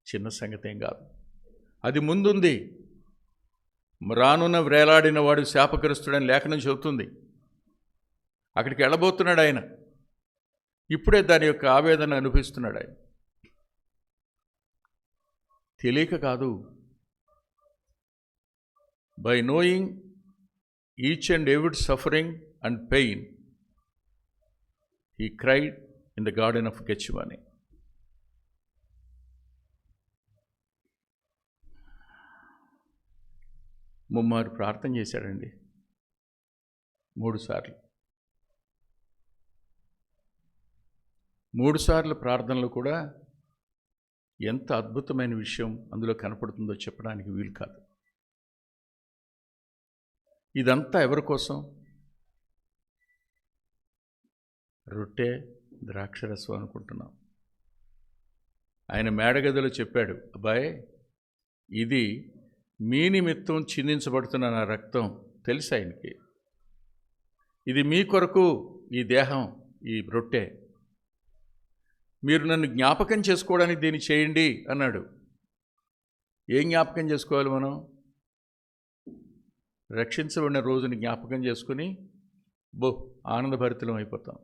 చిన్న సంగతి ఏం కాదు. అది ముందుంది. రానున్న వ్రేలాడిన వాడు శాపగ్రస్తుడని లేఖనం చెబుతుంది. అక్కడికి వెళ్ళబోతున్నాడు ఆయన. ఇప్పుడే దాని యొక్క ఆవేదన అనిపిస్తున్నాడు ఆయన. తెలియక కాదు. By knowing each and every suffering and pain he cried in the garden of Gethsemane. ముమ్మారు ప్రార్థన చేశాడండి, 3 సార్లు. 3 సార్లు ప్రార్థనలు కూడా ఎంత అద్భుతమైన విషయం అందులో కనపడుతుందో చెప్పడానికి వీలు కాదు. ఇదంతా ఎవరి కోసం? రొట్టె ద్రాక్షరసం అనుకుంటున్నాం. ఆయన మేడగదిలో చెప్పాడు, అబ్బాయి ఇది మీ నిమిత్తం చిందించబడుతున్న నా రక్తం తెలుసు ఆయనకి. ఇది మీ కొరకు ఈ దేహం, ఈ రొట్టె. మీరు నన్ను జ్ఞాపకం చేసుకోవడానికి దీన్ని చేయండి అన్నాడు. ఏం జ్ఞాపకం చేసుకోవాలి మనం? రక్షించబడిన రోజుని జ్ఞాపకం చేసుకుని ఆనందభరితులం అయిపోతాం.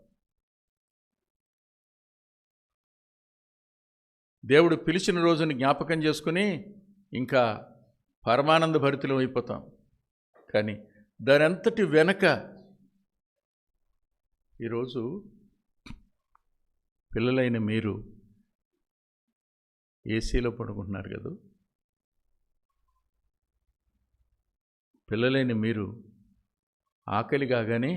దేవుడు పిలిచిన రోజుని జ్ఞాపకం చేసుకుని ఇంకా పరమానంద భరితులం అయిపోతాం. కానీ దాని అంతటి వెనక ఈరోజు పిల్లలైన మీరు ఏసీలో పడుకుంటున్నారు కదా, పిల్లలైన మీరు ఆకలి కాగానే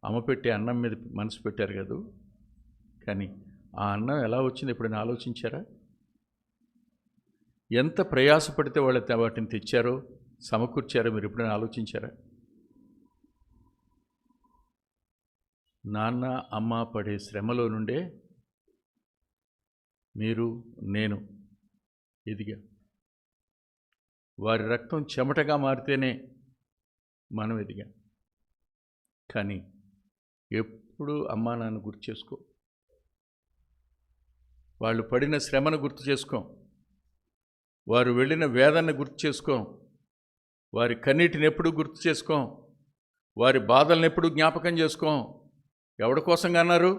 అమ్మ పెట్టే అన్నం మీద మనసు పెట్టారు కదా. కానీ ఆ అన్నం ఎలా వచ్చింది ఎప్పుడైనా ఆలోచించారా? ఎంత ప్రయాసపడితే వాళ్ళు వాటిని తెచ్చారో, సమకూర్చారో మీరు ఎప్పుడైనా ఆలోచించారా? నాన్న అమ్మ పడే శ్రమలో నుండే మీరు నేను ఎదిగా. వారి రక్తం చెమటగా మారితేనే మనం ఎదిగాం. కానీ ఎప్పుడు అమ్మా నాన్న గుర్తు చేసుకో, వాళ్ళు పడిన శ్రమను గుర్తు చేసుకో, వారు వెళ్ళిన వేదనను గుర్తు చేసుకో, వారి కన్నీటిని ఎప్పుడు గుర్తు చేసుకో, వారి బాధలను ఎప్పుడు జ్ఞాపకం చేసుకో. ఎవడి కోసంగా అన్నారు?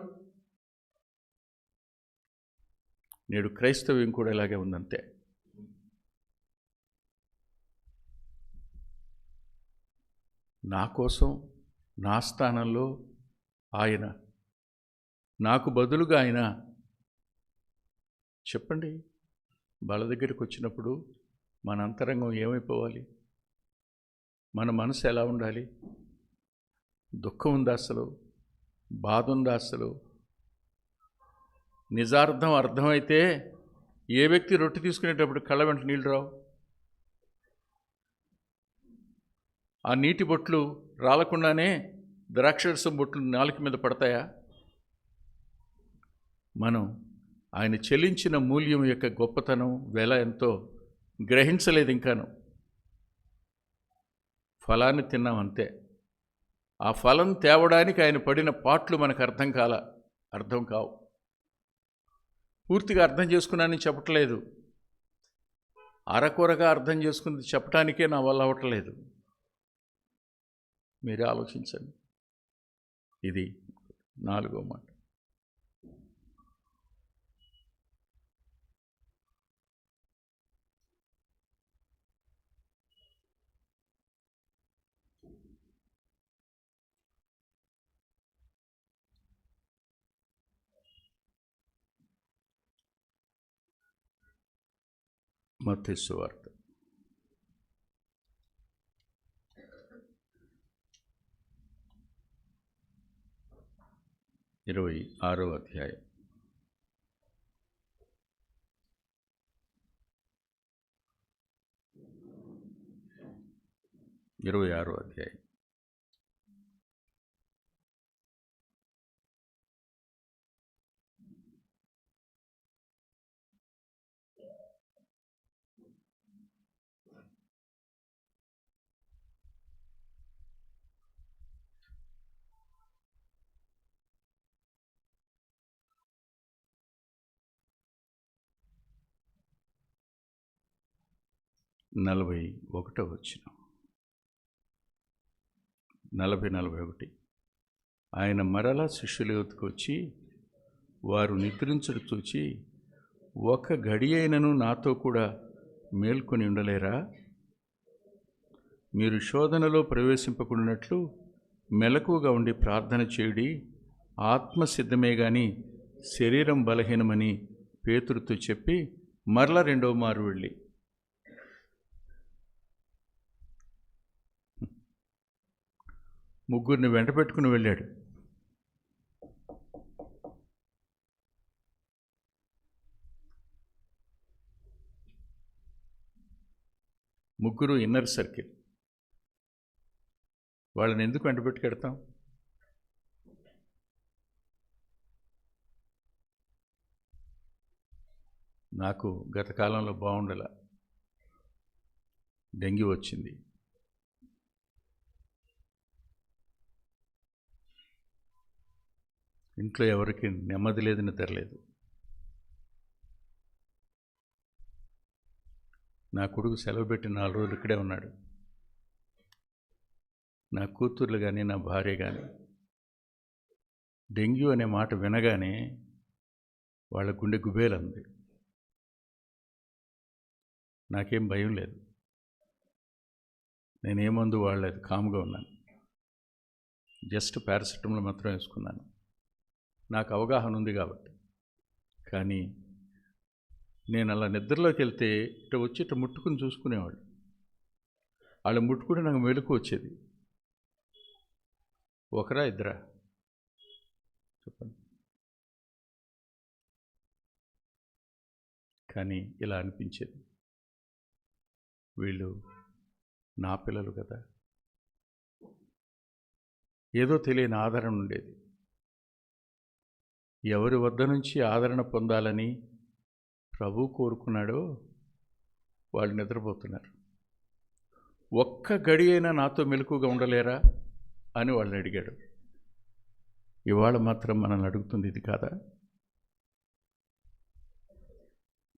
నేడు క్రైస్తవ్యం కూడా ఇలాగే ఉందంతే. నా కోసం, నా స్థానంలో ఆయన, నాకు బదులుగా ఆయన. చెప్పండి, వాళ్ళ దగ్గరికి వచ్చినప్పుడు మన అంతరంగం ఏమైపోవాలి? మన మనసు ఎలా ఉండాలి? దుఃఖం ఉందా అసలు? బాధ ఉందా అసలు? నిజార్థం అర్థమైతే ఏ వ్యక్తి రొట్టె తీసుకునేటప్పుడు కళ్ళ వెంట నీళ్ళు రావు? ఆ నీటి బొట్లు రాలకుండానే ద్రాక్షరసం బొట్లు నాలుక మీద పడతాయా? మనం ఆయన చెల్లించిన మూల్యం యొక్క గొప్పతనం, వెల ఎంతో గ్రహించలేదు ఇంకాను. ఫలాన్ని తిన్నాం అంతే. ఆ ఫలం తేవడానికి ఆయన పడిన పాట్లు మనకు అర్థం కావు. పూర్తిగా అర్థం చేసుకున్నానని చెప్పట్లేదు, అరకొరగా అర్థం చేసుకుంది చెప్పడానికే నా వల్ల అవ్వట్లేదు. మీరే ఆలోచించండి. ఇది 4వ మాట. మత్తయి సువార్త 26వ అధ్యాయం. నలభై 41. ఆయన మరలా శిష్యుల యొద్దకు వచ్చి వారు నిద్రించుడు చూచి, ఒక గడి అయినను నాతో కూడా మేల్కొని ఉండలేరా? మీరు శోధనలో ప్రవేశింపకున్నట్లు మెలకువగా ఉండి ప్రార్థన చేయుడి. ఆత్మ సిద్ధమే గాని శరీరం బలహీనమని పేతురుతో చెప్పి మరలా 2వ మారు వెళ్ళి ముగ్గురిని వెంట పెట్టుకుని వెళ్ళాడు. ముగ్గురు ఇన్నర్ సర్కిల్. వాళ్ళని ఎందుకు వెంట పెట్టుకెడతాం? నాకు గత కాలంలో బాగుండలా. డెంగ్యూ వచ్చింది. ఇంట్లో ఎవరికి నెమ్మది లేదు, నిద్ర లేదు. నా కొడుకు సెలవు పెట్టి 4 రోజులు ఇక్కడే ఉన్నాడు. నా కూతుర్లు కానీ నా భార్య కానీ డెంగ్యూ అనే మాట వినగానే వాళ్ళ గుండె గుబేలంది. నాకేం భయం లేదు, నేనే మందు వాడలేదు, కామ్గా ఉన్నాను. జస్ట్ పారాసిటమాల్ మాత్రం వేసుకున్నాను, నాకు అవగాహన ఉంది కాబట్టి. కానీ నేను అలా నిద్రలోకి వెళ్తే ఇట్లా వచ్చి ఇట్లా ముట్టుకుని చూసుకునేవాళ్ళు. వాళ్ళు ముట్టుకుంటే నాకు మెలకు వచ్చేది. ఒకరా ఇద్దరా చెప్పండి. కానీ ఇలా అనిపించేది, వీళ్ళు నా పిల్లలు కదా. ఏదో తెలియని ఆదరణ ఉండేది. ఎవరి వద్ద నుంచి ఆదరణ పొందాలని ప్రభు కోరుకున్నాడో వాళ్ళు నిద్రపోతున్నారు. ఒక్క గడి అయినా నాతో మెలకుగా ఉండలేరా అని వాళ్ళని అడిగాడు. ఇవాళ మాత్రం మనల్ని అడుగుతుంది ఇది కాదా?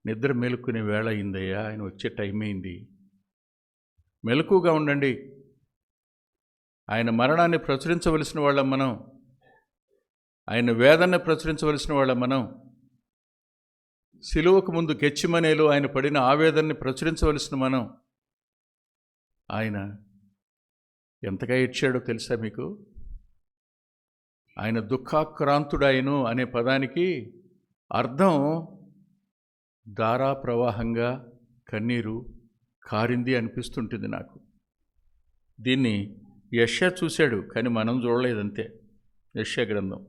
నిద్ర మేలుకునే వేళ అయిందయ్యా, ఆయన వచ్చే టైం అయింది, మెలకుగా ఉండండి. ఆయన మరణాన్ని ప్రచురించవలసిన వాళ్ళం మనం, ఆయన వేదనని ప్రచురించవలసిన వాళ్ళం మనం. సిలువకు ముందు గెత్సిమనేలో ఆయన పడిన ఆవేదనని ప్రచురించవలసిన మనం. ఆయన ఎంతగా ఏడ్చాడో తెలుసా మీకు? ఆయన దుఃఖాక్రాంతుడాయను అనే పదానికి అర్థం ధారా ప్రవాహంగా కన్నీరు కారింది అనిపిస్తుంటుంది నాకు. దీన్ని యెషయా చూశాడు, కానీ మనం చూడలేదంతే. యెషయా గ్రంథం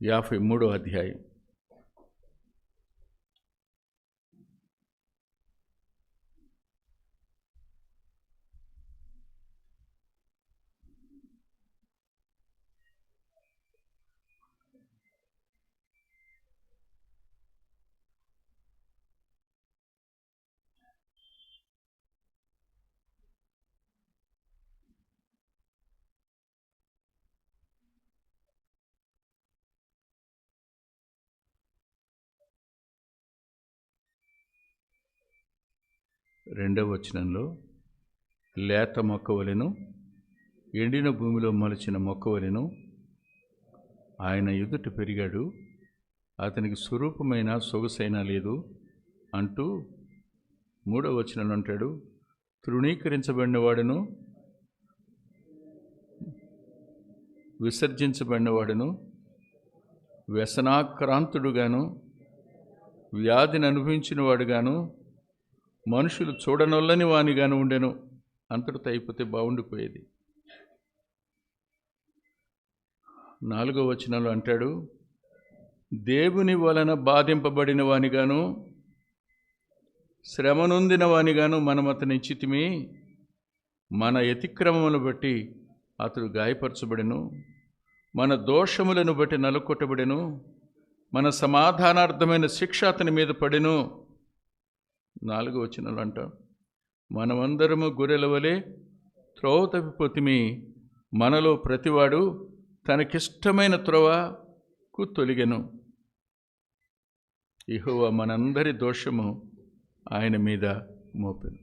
53వ అధ్యాయం. రెండవ వచనంలో, లేత మొక్కవలెను ఎండిన భూమిలో మొలిచిన మొక్కవలెను ఆయన ఎదుట పెరిగాడు, అతనికి స్వరూపమైన సొగసైనా లేదు అంటూ 3వ వచనంలో అంటాడు, తృణీకరించబడినవాడును విసర్జించబడినవాడును వ్యసనాక్రాంతుడుగాను వ్యాధిని అనుభవించిన వాడుగాను మనుషులు చూడనొల్లని వానిగాను ఉండెను. అంతటితో అయిపోతే బాగుండిపోయేది. 4వ వచనంలో అంటాడు, దేవుని వలన బాధింపబడిన వానిగాను శ్రమనొందిన వానిగాను మనం అతని ఇచ్చితిమి, మన అతిక్రమములను బట్టి అతడు గాయపరచబడెను, మన దోషములను బట్టి నలుకొట్టబడెను, మన సమాధానార్థమైన శిక్ష అతని మీద పడెను. 4వ వచనంలో అంటాం, మనమందరము గొర్రెల వలె త్రోవ తప్పిపోతిమి, మనలో ప్రతివాడు తనకిష్టమైన త్రోవకు తొలిగెను, యెహోవా మనందరి దోషము ఆయన మీద మోపెను.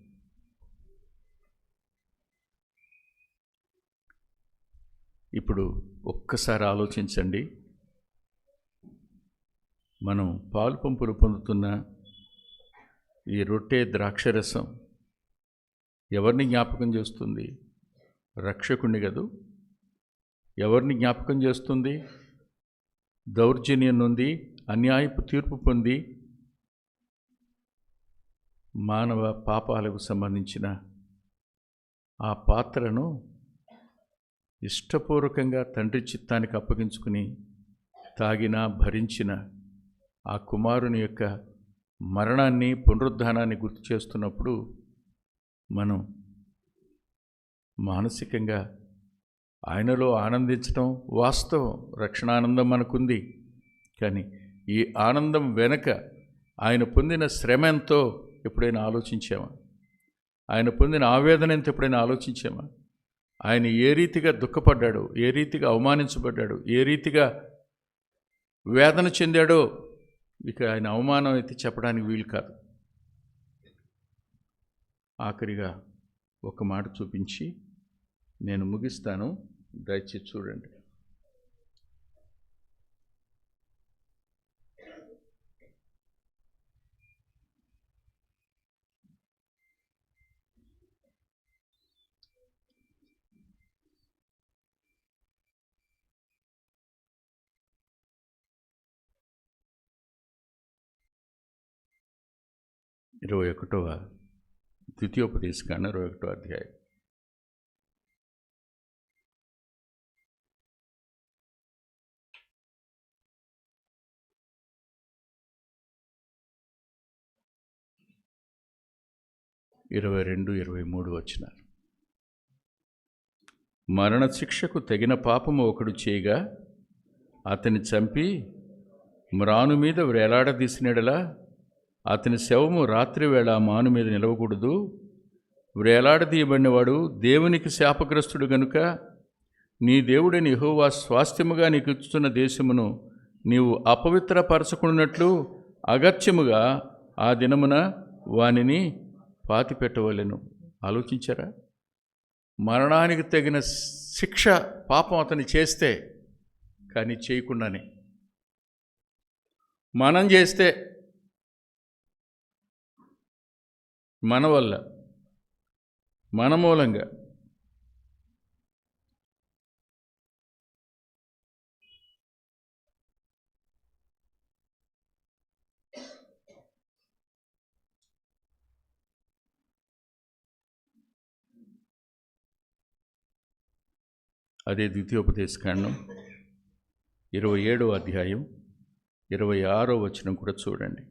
ఇప్పుడు ఒక్కసారి ఆలోచించండి, మనం పాలు పంపులు పొందుతున్న ఈ రొట్టె ద్రాక్షరసం ఎవరిని జ్ఞాపకం చేస్తుంది? రక్షకుణ్ణి కదూ. ఎవరిని జ్ఞాపకం చేస్తుంది? దౌర్జన్యం నుండి అన్యాయపు తీర్పు పొంది మానవ పాపాలకు సంబంధించిన ఆ పాత్రను ఇష్టపూర్వకంగా తండ్రి చిత్తానికి అప్పగించుకుని తాగిన భరించిన ఆ కుమారుని యొక్క మరణాన్ని పునరుద్ధానాన్ని గుర్తు చేస్తున్నప్పుడు మనం మానసికంగా ఆయనలో ఆనందించడం వాస్తవం. రక్షణానందం మనకుంది. కానీ ఈ ఆనందం వెనక ఆయన పొందిన శ్రమ ఎంతో ఎప్పుడైనా ఆలోచించామా? ఆయన పొందిన ఆవేదన ఎంతో ఎప్పుడైనా ఆలోచించామా? ఆయన ఏ రీతిగా దుఃఖపడ్డాడో, ఏ రీతిగా అవమానించబడ్డాడో, ఏ రీతిగా వేదన చెందాడో ఇక ఆయన అవమానం అయితే చెప్పడానికి వీలు కాదు. ఆఖరిగా ఒక మాట చూపించి నేను ముగిస్తాను, దయచేసి చూడండి. ద్వితీయోపదేశకాండం 21వ అధ్యాయం. ఇరవై 23 వచనాలు. మరణశిక్షకు తగిన పాపము ఒకడు చేయగా అతని చంపి మ్రాను మీద వ్రేలాడదీసినడలా అతని శవము రాత్రివేళ మాను మీద నిలవకూడదు. వ్రేలాడదీయబడినవాడు దేవునికి శాపగ్రస్తుడు గనుక నీ దేవుడైన యెహోవా స్వాస్థ్యముగా నీకు ఇచ్చుతున్న దేశమును నీవు అపవిత్రపరచకున్నట్లు అగత్యముగా ఆ దినమున వానిని పాతిపెట్టవలెను. ఆలోచించారా? మరణానికి తగిన శిక్ష పాపం అతను చేస్తే, కానీ చేయకుండానే మనం చేస్తే మన వల్ల, మన మూలంగా అదే ద్వితీయోపదేశకాండం 27వ అధ్యాయం 26వ వచనం కూడా చూడండి.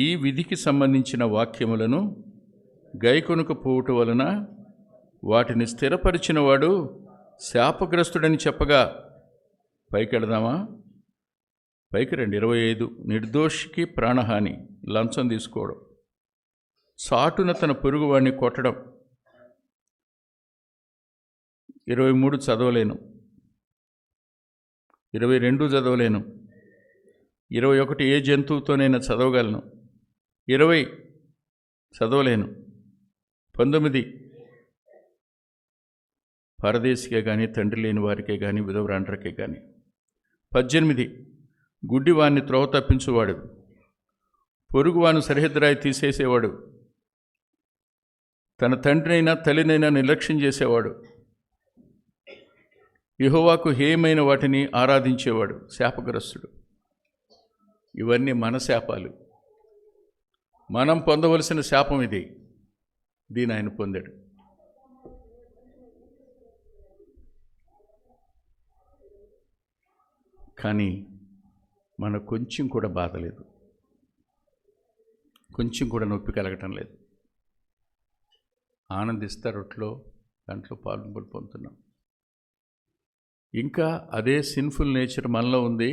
ఈ విధికి సంబంధించిన వాక్యములను గైకొనకపోవుట వలన వాటిని స్థిరపరిచినవాడు శాపగ్రస్తుడని చెప్పగా, పైకెడదామా? పైకి రండి. 25. నిర్దోషికి ప్రాణహాని, లంచం తీసుకోవడం, చాటున తన పొరుగువాడిని కొట్టడం. 23 చదవలేను, 22 చదవలేను, 21 ఏ జంతువుతోనైనా చదవగలను, 20 చదవలేను, 19 పరదేశికే కానీ తండ్రి లేని వారికే కానీ విధవరాండ్రకే కానీ, 18 గుడ్డివాణ్ణి త్రోవ తప్పించువాడు, పొరుగువాను సరిహద్దురాయి తీసేసేవాడు, తన తండ్రినైనా తల్లినైనా నిర్లక్ష్యం చేసేవాడు, యెహోవాకు హేయమైన వాటిని ఆరాధించేవాడు శాపగ్రస్తుడు. ఇవన్నీ మన శాపాలు. మనం పొందవలసిన శాపం ఇది. దీని ఆయన పొందాడు. కానీ మనకు కొంచెం కూడా బాధ లేదు, కొంచెం కూడా నొప్పి కలగటం లేదు. ఆనందిస్తారొట్లో దాంట్లో పాల్గొని పొందుతున్నాం. ఇంకా అదే సిన్ఫుల్ నేచర్ మనలో ఉంది.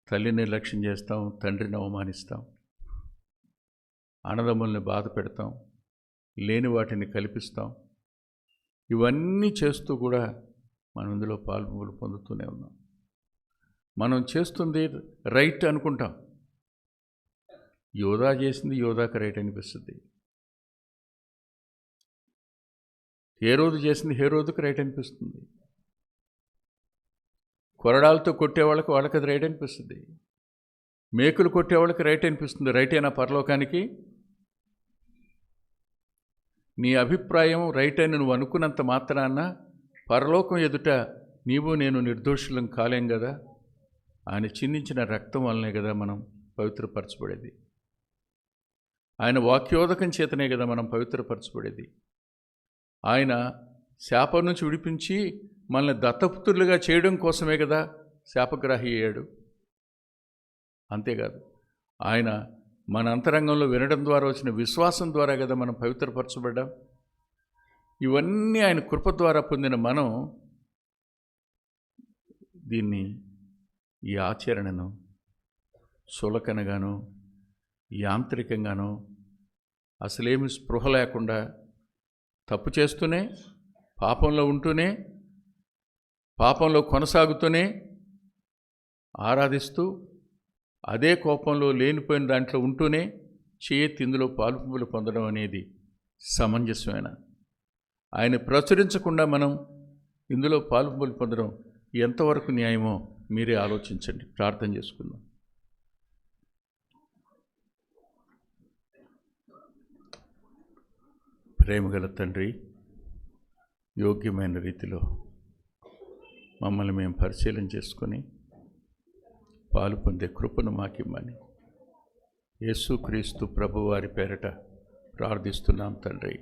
తల్లిని నిర్లక్ష్యం చేస్తాం, తండ్రిని అవమానిస్తాం, అన్నదమ్ముల్ని బాధ పెడతాం, లేని వాటిని కల్పిస్తాం. ఇవన్నీ చేస్తూ కూడా మనం ఇందులో పాల్గొని పొందుతూనే ఉన్నాం. మనం చేస్తుంది రైట్ అనుకుంటాం. యోధా చేసింది యోధాకి రైట్ అనిపిస్తుంది. హేరోదు చేసింది హేరోదుకు రైట్ అనిపిస్తుంది. కొరడాలతో కొట్టేవాళ్ళకి వాళ్ళకి అది రైట్ అనిపిస్తుంది. మేకులు కొట్టేవాళ్ళకి రైట్ అనిపిస్తుంది. రైట్ అయినా పరలోకానికి? నీ అభిప్రాయం రైట్ అని నువ్వు అనుకున్నంత మాత్రాన పరలోకం ఎదుట నీవు నేను నిర్దోషులం కాలేం కదా. ఆయన చిందించిన రక్తం వల్లనే కదా మనం పవిత్రపరచబడేది. ఆయన వాక్యోదకం చేతనే కదా మనం పవిత్రపరచబడేది. ఆయన శాపం నుంచి విడిపించి మనల్ని దత్తపుత్రులుగా చేయడం కోసమే కదా శాపగ్రాహి అయ్యాడు. అంతేకాదు, ఆయన మన అంతరంగంలో వినడం ద్వారా వచ్చిన విశ్వాసం ద్వారా కదా మనం పవిత్రపరచబడ్డాం. ఇవన్నీ ఆయన కృప ద్వారా పొందిన మనం దీన్ని, ఈ ఆచరణను సులకనగానో యాంత్రికంగానో అసలేమి స్పృహ లేకుండా తప్పు చేస్తూనే, పాపంలో ఉంటూనే, పాపంలో కొనసాగుతూనే ఆరాధిస్తూ, అదే కోపంలో లేనిపోయిన దాంట్లో ఉంటూనే చేయెత్తి ఇందులో పాలుపంపులు పొందడం అనేది సమంజసమైన, ఆయన ప్రచురించకుండా మనం ఇందులో పాలుపంపులు పొందడం ఎంతవరకు న్యాయమో మీరే ఆలోచించండి. ప్రార్థన చేసుకుందాం. ప్రేమగల తండ్రి, యోగ్యమైన రీతిలో మమ్మల్ని మేము పరిశీలన చేసుకొని పాలు పొందే కృపను మాకిమ్మని యేసుక్రీస్తు ప్రభువారి పేరట ప్రార్థిస్తున్నాం తండ్రి.